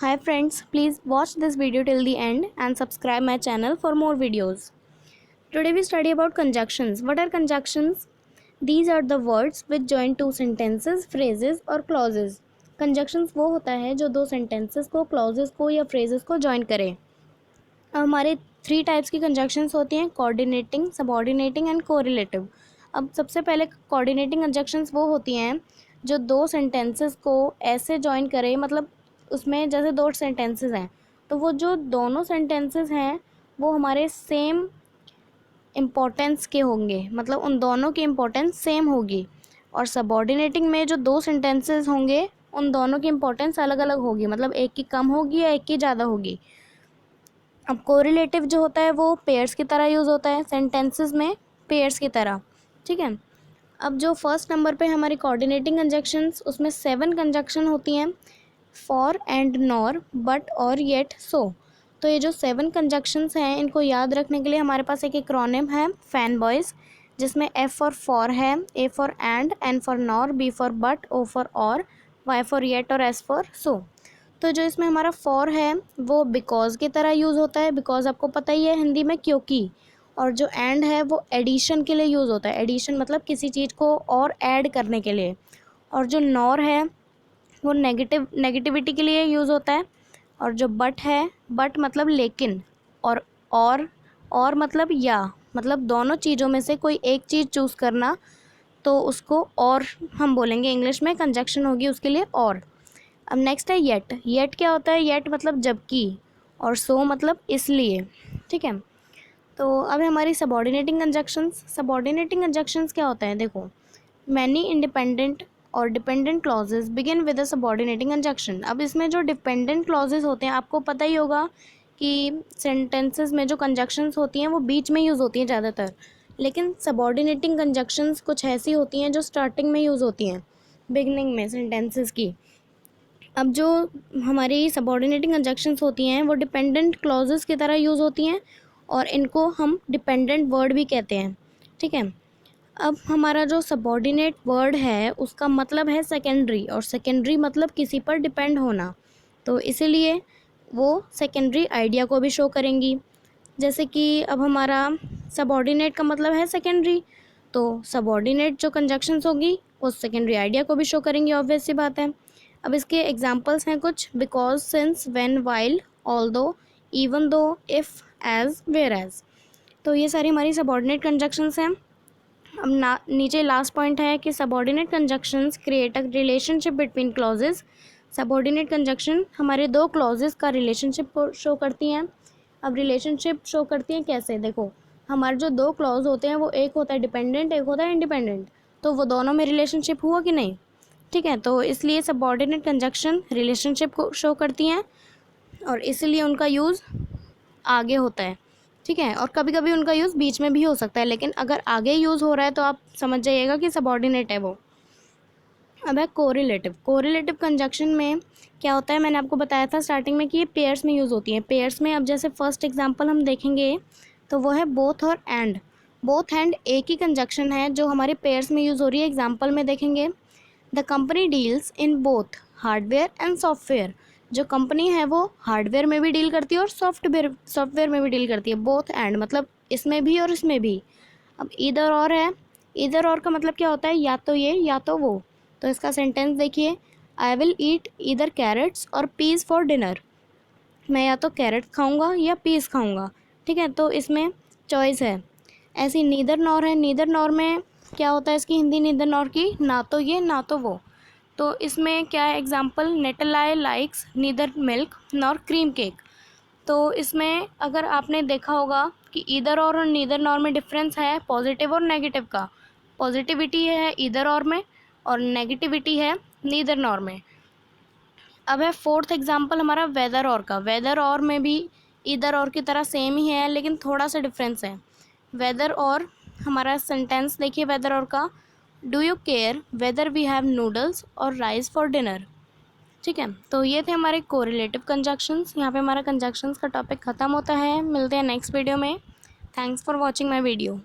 Hi friends, please watch this video till the end and subscribe my channel for more videos. Today we study about conjunctions. What are conjunctions? These are the words which join two sentences, phrases और clauses. Conjunctions वो होता है जो दो sentences को, clauses को या phrases को join करे. अब हमारे 3 टाइप्स की conjunctions होती हैं, coordinating, subordinating and correlative. अब सबसे पहले coordinating conjunctions वो होती हैं जो दो sentences को ऐसे join करे, मतलब उसमें जैसे दो सेंटेंसेस हैं तो वो जो दोनों सेंटेंसेस हैं वो हमारे सेम इम्पोर्टेंस के होंगे, मतलब उन दोनों की इम्पोर्टेंस सेम होगी। और सबऑर्डिनेटिंग में जो दो सेंटेंसेस होंगे उन दोनों की इम्पोर्टेंस अलग अलग होगी, मतलब एक की कम होगी या एक की ज़्यादा होगी। अब कोरिलेटिव जो होता है वो पेयर्स की तरह यूज़ होता है, सेंटेंसेस में पेयर्स की तरह, ठीक है। अब जो फर्स्ट नंबर पे हमारी कोऑर्डिनेटिंग कंजक्शंस, उसमें 7 कंजक्शन होती हैं, फॉर एंड नॉर, बट और येट सो। तो ये जो 7 कंजक्शंस हैं इनको याद रखने के लिए हमारे पास एक एक्रोनिम है फैन बॉयज़, जिसमें एफ फॉर है, A for and, N for nor, B for but, O for or, Y for yet और एस फॉर सो। तो जो इसमें हमारा फॉर है वो बिकॉज की तरह यूज़ होता है, बिकॉज आपको पता ही है हिंदी में क्योंकि। और जो एंड है वो एडिशन के लिए यूज़ होता है, एडिशन मतलब किसी चीज़ को और ऐड करने के लिए। और जो नॉर है वो नेगेटिविटी के लिए यूज़ होता है। और जो बट है, बट मतलब लेकिन, और मतलब या, मतलब दोनों चीज़ों में से कोई एक चीज़ चूज़ करना, तो उसको और हम बोलेंगे, इंग्लिश में कंजक्शन होगी उसके लिए और। अब नेक्स्ट है येट। येट क्या होता है? येट मतलब जबकि, और सो मतलब इसलिए, ठीक है। तो अब हमारी सबऑर्डिनेटिंग कंजक्शंस। सबऑर्डिनेटिंग कंजक्शंस क्या होता है? देखो, मैनी इंडिपेंडेंट और dependent clauses begin with a subordinating conjunction. अब इसमें जो डिपेंडेंट क्लॉजेज होते हैं, आपको पता ही होगा कि सेंटेंसेस में जो कंजक्शंस होती हैं वो बीच में यूज़ होती हैं ज़्यादातर, लेकिन सबऑर्डिनेटिंग कंजक्शंस कुछ ऐसी होती हैं जो स्टार्टिंग में यूज़ होती हैं, बिगनिंग में सेंटेंसेस की। अब जो हमारी सबऑर्डिनेटिंग कंजक्शंस होती हैं वो डिपेंडेंट क्लॉजेस की तरह यूज़ होती हैं, और इनको हम डिपेंडेंट वर्ड भी कहते हैं, ठीक है। अब हमारा जो सबऑर्डिनेट वर्ड है उसका मतलब है सेकेंडरी, और सेकेंडरी मतलब किसी पर डिपेंड होना, तो इसीलिए वो सेकेंडरी आइडिया को भी शो करेंगी। जैसे कि अब हमारा सबऑर्डिनेट का मतलब है सेकेंडरी, तो सबऑर्डिनेट जो कंजक्शंस होगी वो सेकेंडरी आइडिया को भी शो करेंगी, ऑब्वियस सी बात है। अब इसके एग्जांपल्स हैं कुछ, because, since, when, while, although, even though, if, as, whereas. तो ये सारी हमारी सबऑर्डिनेट कंजक्शंस हैं। अब नीचे लास्ट पॉइंट है कि subordinate conjunctions create a relationship between clauses. Subordinate conjunction हमारे दो क्लॉजेज का रिलेशनशिप को शो करती हैं। अब रिलेशनशिप शो करती हैं कैसे? देखो, हमारे जो दो क्लॉज होते हैं वो एक होता है डिपेंडेंट, एक होता है इंडिपेंडेंट, तो वो दोनों में रिलेशनशिप हुआ कि नहीं, ठीक है। तो इसलिए सबऑर्डिनेट कंजक्शन रिलेशनशिप को शो करती हैं, और इसीलिए उनका यूज़ आगे होता है, ठीक है। और कभी कभी उनका यूज़ बीच में भी हो सकता है, लेकिन अगर आगे यूज़ हो रहा है तो आप समझ जाइएगा कि सबऑर्डिनेट है वो। अब है कोरिलेटिव। कोरिलेटिव कंजक्शन में क्या होता है? मैंने आपको बताया था स्टार्टिंग में कि ये पेयर्स में यूज़ होती है। पेयर्स में अब जैसे फर्स्ट एग्जांपल हम देखेंगे तो वो है बोथ और एंड। बोथ एंड एक ही कंजक्शन है जो हमारे पेयर्स में यूज़ हो रही है। एग्जाम्पल में देखेंगे, the company deals in both hardware and software. जो कंपनी है वो हार्डवेयर में भी डील करती है और सॉफ्टवेयर में भी डील करती है। बोथ एंड मतलब इसमें भी और इसमें भी। अब ईदर और है। ईदर और का मतलब क्या होता है? या तो ये या तो वो। तो इसका सेंटेंस देखिए, I will eat either carrots or peas for dinner. मैं या तो कैरेट खाऊंगा या पीस खाऊंगा, ठीक है। तो इसमें चॉइस है। ऐसी नीदर नॉर है। नीदर नॉर में क्या होता है इसकी हिंदी नीदर नॉर की? ना तो ये ना तो वो। तो इसमें क्या है example? Natalie likes neither milk nor cream cake. तो इसमें अगर आपने देखा होगा कि ईदर और नीदर नॉर में डिफरेंस है पॉजिटिव और नेगेटिव का। पॉजिटिविटी है ईदर और में और नेगेटिविटी है नीदर नॉर में। अब है फोर्थ एग्जांपल हमारा वेदर और का। वेदर और में भी ईदर और की तरह सेम ही है, लेकिन थोड़ा सा डिफरेंस है। वेदर और हमारा सेंटेंस देखिए वेदर और का, do you care whether we have noodles or rice for dinner, ठीक है। तो ये थे हमारे कोरिलेटिव कंजक्शंस। यहाँ पे हमारा कंजक्शंस का टॉपिक ख़त्म होता है। मिलते हैं नेक्स्ट वीडियो में। Thanks for watching my video.